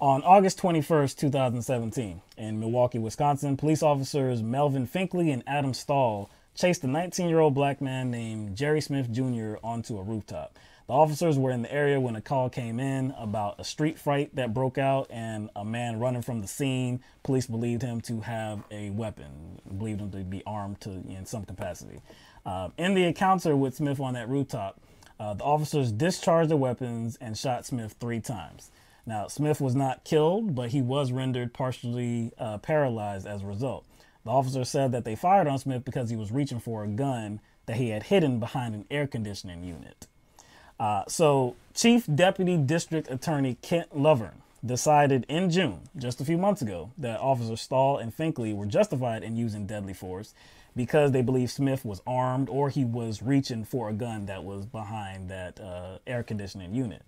On August 21st, 2017, in Milwaukee, Wisconsin, police officers Melvin Finkley and Adam Stahl chased a 19-year-old black man named Jerry Smith Jr. onto a rooftop. The officers were in the area when a call came in about a street fight that broke out and a man running from the scene. Police believed him to have a weapon, believed him to be armed in some capacity. In the encounter with Smith on that rooftop, the officers discharged their weapons and shot Smith 3 times. Now, Smith was not killed, but he was rendered partially paralyzed as a result. The officer said that they fired on Smith because he was reaching for a gun that he had hidden behind an air conditioning unit. So Chief Deputy District Attorney Kent Lovern decided in June, just a few months ago, that Officers Stahl and Finkley were justified in using deadly force because they believed Smith was armed or he was reaching for a gun that was behind that air conditioning unit.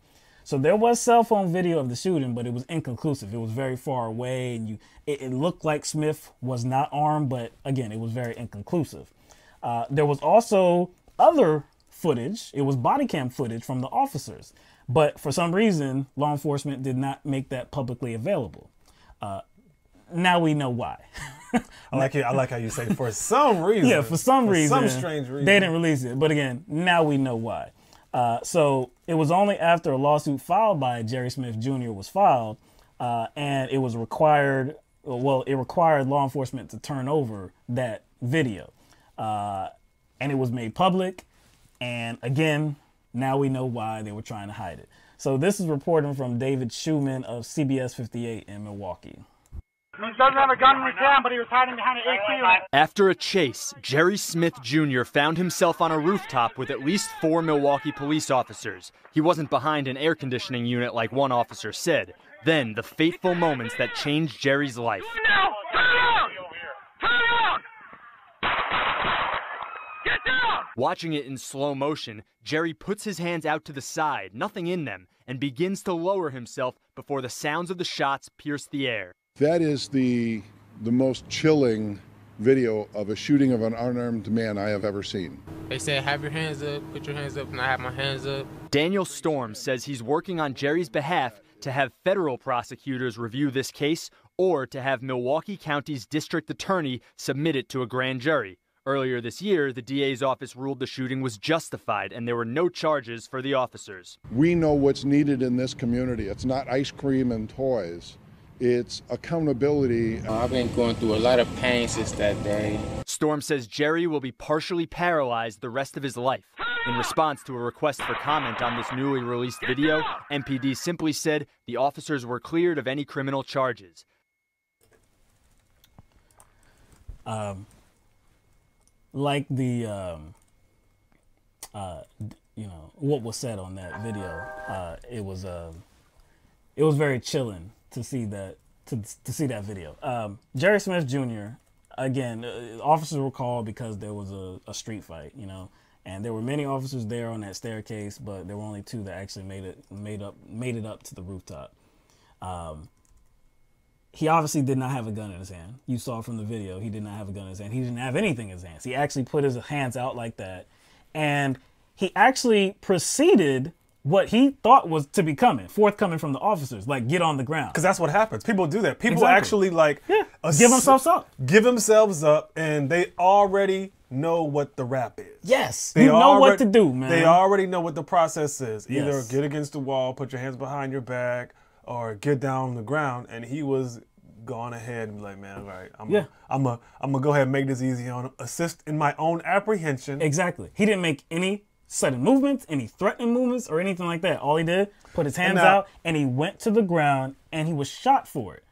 So there was cell phone video of the shooting, but it was inconclusive. It was very far away, and it looked like Smith was not armed, but again, it was very inconclusive. There was also other footage. It was body cam footage from the officers, but for some reason, law enforcement did not make that publicly available. Now we know why. I like how you say for some reason. Yeah, for some reason, some strange reason, they didn't release it. But again, now we know why. So it was only after a lawsuit filed by Jerry Smith Jr. was filed, and it was required. Well, it required law enforcement to turn over that video, and it was made public. And again, now we know why they were trying to hide it. So this is reporting from David Schumann of CBS 58 in Milwaukee. He doesn't have a gun in his hand, but he was hiding behind an AC unit. After a chase, Jerry Smith Jr. found himself on a rooftop with at least 4 Milwaukee police officers. He wasn't behind an air conditioning unit like one officer said. Then, the fateful moments that changed Jerry's life. Now, turn around! Turn around! Get down! Watching it in slow motion, Jerry puts his hands out to the side, nothing in them, and begins to lower himself before the sounds of the shots pierce the air. That is the most chilling video of a shooting of an unarmed man I have ever seen. They said, have your hands up, put your hands up, and I have my hands up. Daniel Storm says he's working on Jerry's behalf to have federal prosecutors review this case or to have Milwaukee County's district attorney submit it to a grand jury. Earlier this year, the DA's office ruled the shooting was justified and there were no charges for the officers. We know what's needed in this community. It's not ice cream and toys. It's accountability. I've been going through a lot of pain since that day. Storm says Jerry will be partially paralyzed the rest of his life. In response to a request for comment on this newly released video, MPD simply said the officers were cleared of any criminal charges. Like the, what was said on that video, it was very chilling to see that to see that video. Jerry Smith Jr. Again, officers were called because there was a street fight, and there were many officers there on that staircase, but there were only 2 that actually made it up to the rooftop. He obviously did not have a gun in his hand. You saw from the video, he did not have a gun in his hand. He didn't have anything in his hands. He actually put his hands out like that, and he actually proceeded what he thought was to be forthcoming from the officers, like get on the ground. Because that's what happens. People do that. People Exactly. actually give themselves up. Give themselves up, and they already know what the rap is. Yes, you know what to do, man. They already know what the process is. Either Yes. get against the wall, put your hands behind your back, or get down on the ground. And he was gone ahead and be like, man, all right, I'm gonna go ahead and make this easy on him. Assist in my own apprehension. Exactly. He didn't make any sudden movements, any threatening movements, or anything like that. All he did, put his hands out, and he went to the ground, and he was shot for it.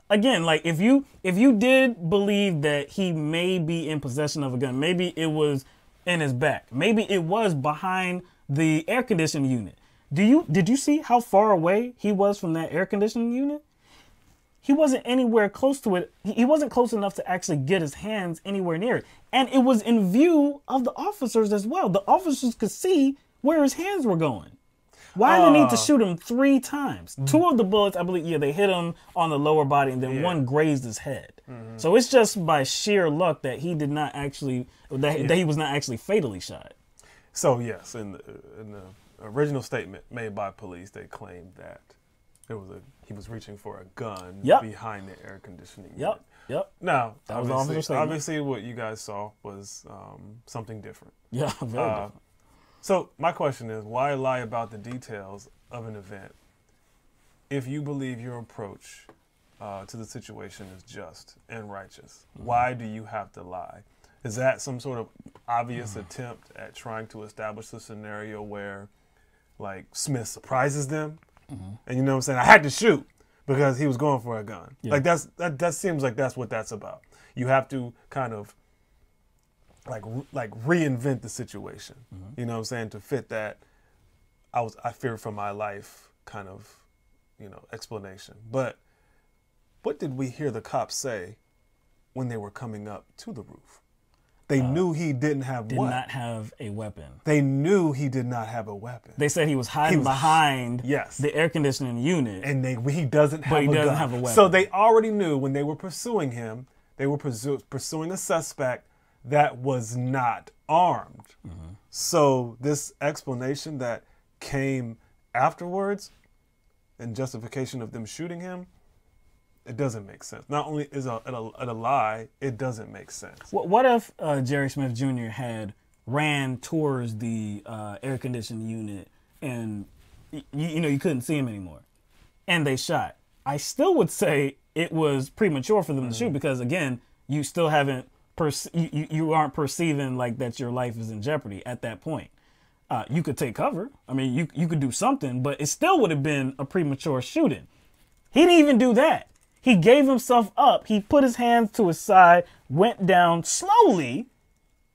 Again, like if you did believe that he may be in possession of a gun, maybe it was in his back, maybe it was behind the air conditioning unit. Did you see how far away he was from that air conditioning unit? He wasn't anywhere close to it. He wasn't close enough to actually get his hands anywhere near it. And it was in view of the officers as well. The officers could see where his hands were going. Why did they need to shoot him 3 times? 2 of the bullets, I believe, they hit him on the lower body, and then 1 grazed his head. So it's just by sheer luck that he did not actually, that he was not actually fatally shot. So yes, in the original statement made by police, they claimed that he he was reaching for a gun Yep. behind the air conditioning. Yep. Yep. Now, That was the officer's statement. obviously what you guys saw was something different. Yeah, very different. So my question is, why lie about the details of an event if you believe your approach to the situation is just and righteous? Why do you have to lie? Is that some sort of obvious attempt at trying to establish a scenario where, like, Smith surprises them? And you know what I'm saying? I had to shoot because he was going for a gun. Yeah. Like, that seems like that's what that's about. You have to kind of like reinvent the situation. You know what I'm saying? To fit that I fear for my life kind of, explanation. But what did we hear the cops say when they were coming up to the roof? They knew he didn't have Did not have a weapon. They knew he did not have a weapon. They said he was hiding behind Yes. the air conditioning unit. And he doesn't have But he a doesn't gun. have a weapon. So they already knew when they were pursuing him, they were pursuing a suspect that was not armed. So this explanation that came afterwards in justification of them shooting him, it doesn't make sense. Not only is it a lie, it doesn't make sense. What if Jerry Smith Jr. had ran towards the air conditioning unit and you couldn't see him anymore, and they shot? I still would say it was premature for them to shoot because, again, you still haven't you aren't perceiving like that your life is in jeopardy at that point. You could take cover. I mean, you could do something, but it still would have been a premature shooting. He didn't even do that. He gave himself up. He put his hands to his side, went down slowly,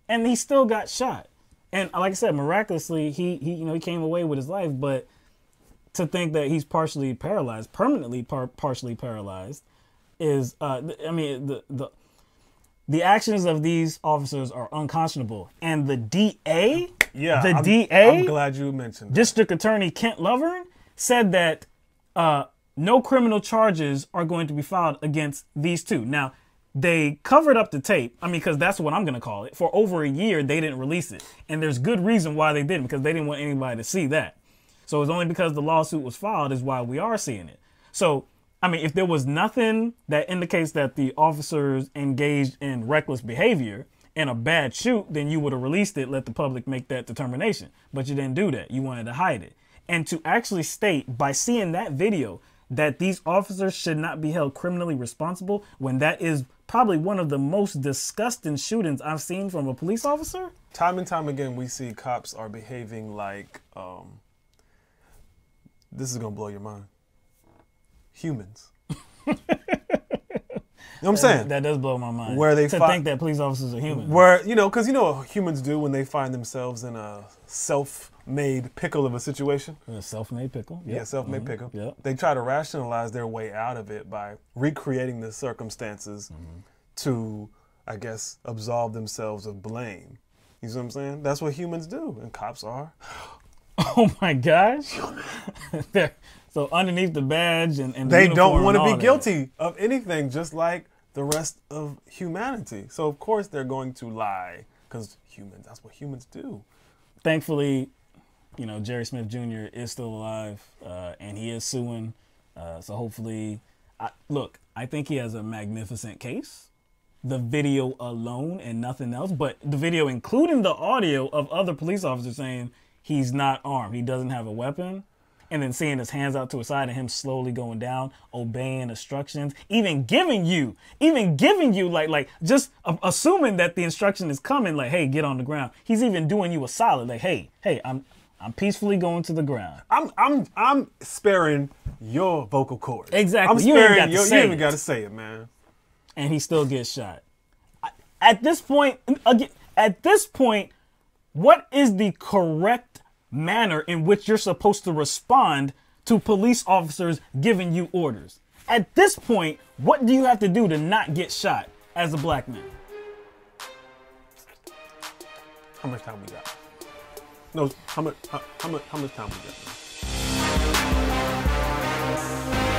and he still got shot. And like I said, miraculously, he came away with his life. But to think that he's partially paralyzed, permanently partially paralyzed, is the actions of these officers are unconscionable. And the DA, I'm glad you mentioned that. District Attorney Kent Lovern, said that no criminal charges are going to be filed against these two. Now, they covered up the tape. Because that's what I'm going to call it. For over a year, they didn't release it. And there's good reason why they didn't, because they didn't want anybody to see that. So it's only because the lawsuit was filed is why we are seeing it. So, if there was nothing that indicates that the officers engaged in reckless behavior and a bad shoot, then you would have released it, let the public make that determination. But you didn't do that. You wanted to hide it. And to actually state by seeing that video that these officers should not be held criminally responsible when that is probably one of the most disgusting shootings I've seen from a police officer. Time and time again, we see cops are behaving like, this is going to blow your mind, humans. You know what I'm saying? That does blow my mind. Where they think that police officers are humans. Because what humans do when they find themselves in a self-made pickle of a situation. A self-made pickle. Yep. Yeah, self-made pickle. Yep. They try to rationalize their way out of it by recreating the circumstances to, I guess, absolve themselves of blame. You see what I'm saying? That's what humans do, and cops are. Oh my gosh. So underneath the badge and the they don't want to be that. guilty of anything, just like the rest of humanity. So of course they're going to lie, because that's what humans do. Thankfully, Jerry Smith Jr. is still alive, and he is suing. So hopefully, I think he has a magnificent case. The video alone and nothing else, but the video including the audio of other police officers saying he's not armed, he doesn't have a weapon. And then seeing his hands out to his side and him slowly going down, obeying instructions, even giving you like just assuming that the instruction is coming, like, hey, get on the ground. He's even doing you a solid, like, hey, I'm peacefully going to the ground. I'm sparing your vocal cords. Exactly. I'm sparing you ain't got to say it, man. And he still gets shot. At this point, what is the correct manner in which you're supposed to respond to police officers giving you orders? At this point, what do you have to do to not get shot as a black man? How much time we got? No, how much time we got?